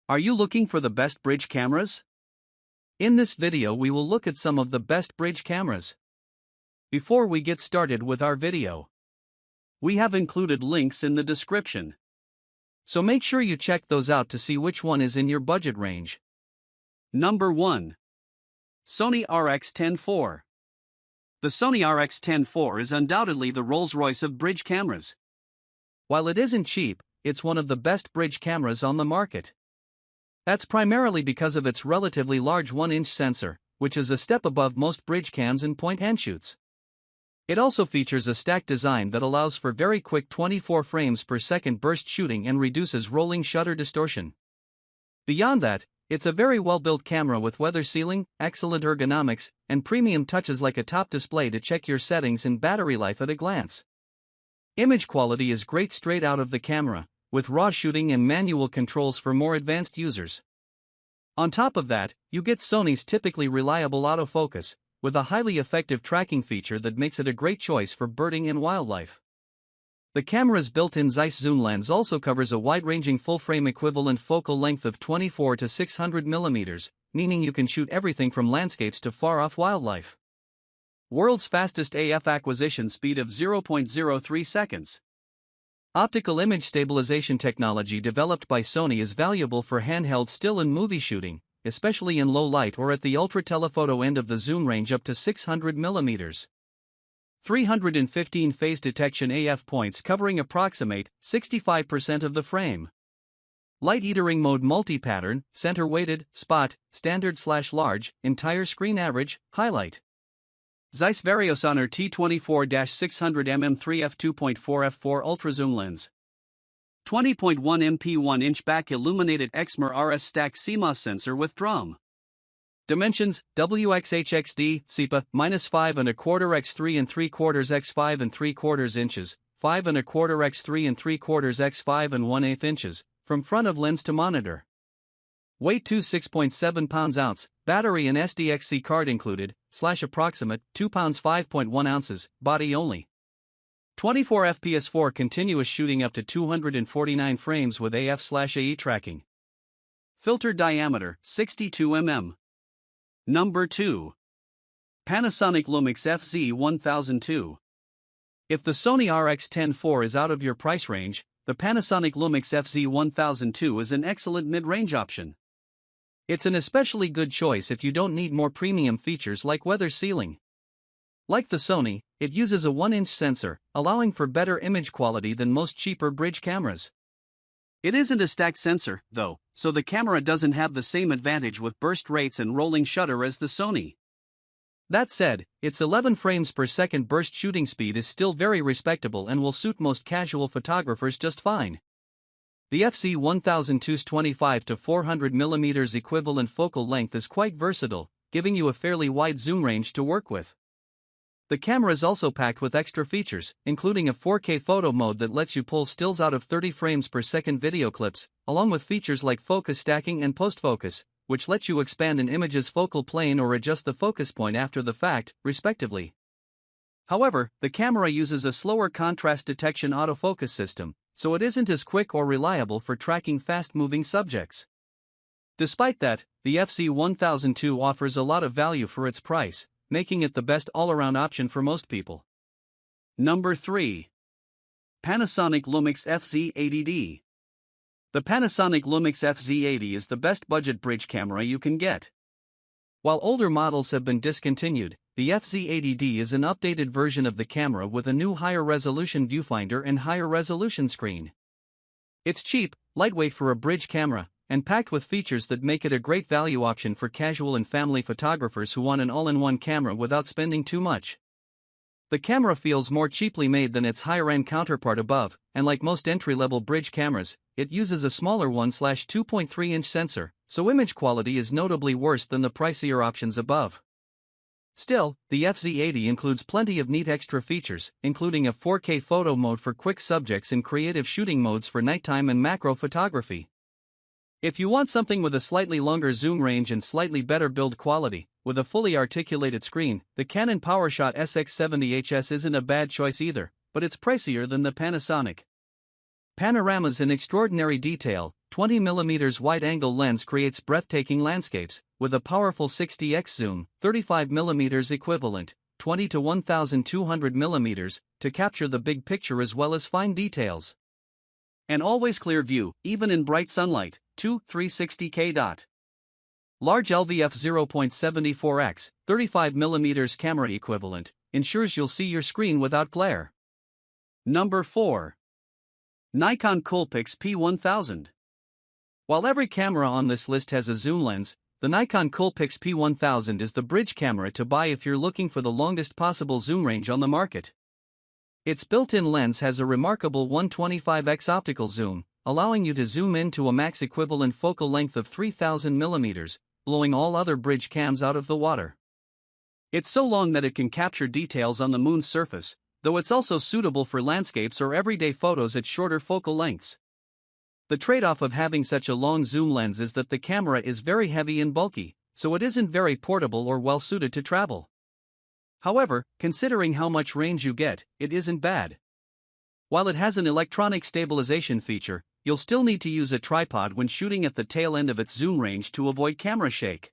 Are you looking for the best bridge cameras? In this video we will look at some of the best bridge cameras. Before we get started with our video, we have included links in the description, so make sure you check those out to see which one is in your budget range. Number 1. Sony RX10 IV. The Sony RX10 IV is undoubtedly the Rolls-Royce of bridge cameras. While it isn't cheap, it's one of the best bridge cameras on the market. That's primarily because of its relatively large 1-inch sensor, which is a step above most bridge cams and point-and-shoots. It also features a stacked design that allows for very quick 24 frames per second burst shooting and reduces rolling shutter distortion. Beyond that, it's a very well-built camera with weather sealing, excellent ergonomics, and premium touches like a top display to check your settings and battery life at a glance. Image quality is great straight out of the camera, with raw shooting and manual controls for more advanced users. On top of that, you get Sony's typically reliable autofocus, with a highly effective tracking feature that makes it a great choice for birding and wildlife. The camera's built-in Zeiss zoom lens also covers a wide-ranging full-frame equivalent focal length of 24 to 600 mm, meaning you can shoot everything from landscapes to far-off wildlife. World's fastest AF acquisition speed of 0.03 seconds. Optical image stabilization technology developed by Sony is valuable for handheld still and movie shooting, especially in low light or at the ultra-telephoto end of the zoom range up to 600 mm. 315 phase detection AF points covering approximate 65% of the frame. Light metering mode multi-pattern, center-weighted, spot, standard/large, entire screen average, highlight. Zeiss Variosonner T24-600mm 3f 2.4 f4 Ultra Zoom Lens. 20.1 MP 1-inch back illuminated Exmor RS stack CMOS sensor with drum. Dimensions: WXHXD, CIPA, -5¼ x 3¾ x 5¾ inches, 5¼ x 3¾ x 5⅛ inches, from front of lens to monitor. Weight 6.7 pounds, battery and SDXC card included, /approximate, 2 pounds 5.1 ounces, body only. 24 fps for continuous shooting up to 249 frames with AF/AE tracking. Filter diameter, 62 mm. Number 2. Panasonic LUMIX FZ1002. If the Sony RX10 IV is out of your price range, the Panasonic LUMIX FZ1002 is an excellent mid-range option. It's an especially good choice if you don't need more premium features like weather sealing. Like the Sony, it uses a 1-inch sensor, allowing for better image quality than most cheaper bridge cameras. It isn't a stacked sensor, though, so the camera doesn't have the same advantage with burst rates and rolling shutter as the Sony. That said, its 11 frames per second burst shooting speed is still very respectable and will suit most casual photographers just fine. The FZ1002's 25 to 400 mm equivalent focal length is quite versatile, giving you a fairly wide zoom range to work with. The camera is also packed with extra features, including a 4K photo mode that lets you pull stills out of 30 frames per second video clips, along with features like focus stacking and post-focus, which let you expand an image's focal plane or adjust the focus point after the fact, respectively. However, the camera uses a slower contrast detection autofocus system, so it isn't as quick or reliable for tracking fast-moving subjects. Despite that, the FZ1002 offers a lot of value for its price, making it the best all-around option for most people. Number 3. Panasonic LUMIX FZ80D. The Panasonic LUMIX FZ80 is the best budget bridge camera you can get. While older models have been discontinued, the FZ80D is an updated version of the camera with a new higher resolution viewfinder and higher resolution screen. It's cheap, lightweight for a bridge camera, and packed with features that make it a great value option for casual and family photographers who want an all-in-one camera without spending too much. The camera feels more cheaply made than its higher-end counterpart above, and like most entry-level bridge cameras, it uses a smaller 1/2.3-inch sensor, so image quality is notably worse than the pricier options above. Still, the FZ80 includes plenty of neat extra features, including a 4K photo mode for quick subjects and creative shooting modes for nighttime and macro photography. If you want something with a slightly longer zoom range and slightly better build quality, with a fully articulated screen, the Canon PowerShot SX70HS isn't a bad choice either, but it's pricier than the Panasonic. Panoramas in extraordinary detail, 20mm wide-angle lens creates breathtaking landscapes, with a powerful 60x zoom, 35mm equivalent, 20 to 1200mm, to capture the big picture as well as fine details. An always clear view, even in bright sunlight, 360K. Large LVF 0.74x, 35mm camera equivalent, ensures you'll see your screen without glare. Number 4. Nikon COOLPIX P1000. While every camera on this list has a zoom lens, the Nikon COOLPIX P1000 is the bridge camera to buy if you're looking for the longest possible zoom range on the market. Its built-in lens has a remarkable 125x optical zoom, allowing you to zoom in to a max equivalent focal length of 3000mm, blowing all other bridge cams out of the water. It's so long that it can capture details on the moon's surface, though it's also suitable for landscapes or everyday photos at shorter focal lengths. The trade-off of having such a long zoom lens is that the camera is very heavy and bulky, so it isn't very portable or well suited to travel. However, considering how much range you get, it isn't bad. While it has an electronic stabilization feature, you'll still need to use a tripod when shooting at the tail end of its zoom range to avoid camera shake.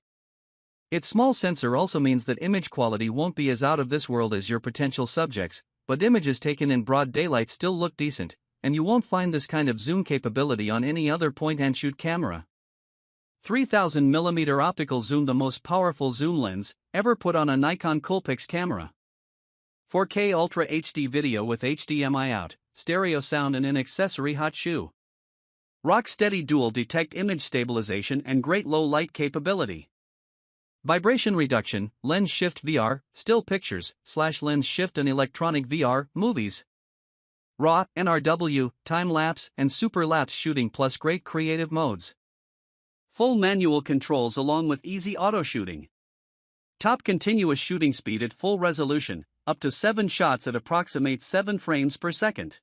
Its small sensor also means that image quality won't be as out of this world as your potential subjects, but images taken in broad daylight still look decent, and you won't find this kind of zoom capability on any other point-and-shoot camera. 3000mm optical zoom, the most powerful zoom lens ever put on a Nikon COOLPIX camera. 4K Ultra HD video with HDMI out, stereo sound and an accessory hot shoe. Rock-steady dual detect image stabilization and great low light capability. Vibration reduction, lens shift VR, still pictures, /lens shift and electronic VR, movies. RAW, NRW, time-lapse and super-lapse shooting plus great creative modes. Full manual controls along with easy auto shooting. Top continuous shooting speed at full resolution, up to 7 shots at approximate 7 frames per second.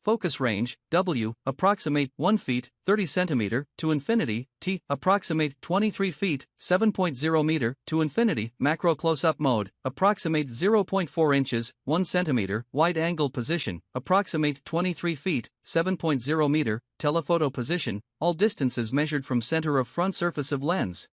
Focus range, W, approximate 1 feet, 30 centimeter, to infinity, T, approximate 23 feet, 7.0 meter, to infinity, macro close-up mode, approximate 0.4 inches, 1 centimeter, wide-angle position, approximate 23 feet, 7.0 meter, telephoto position, all distances measured from center of front surface of lens.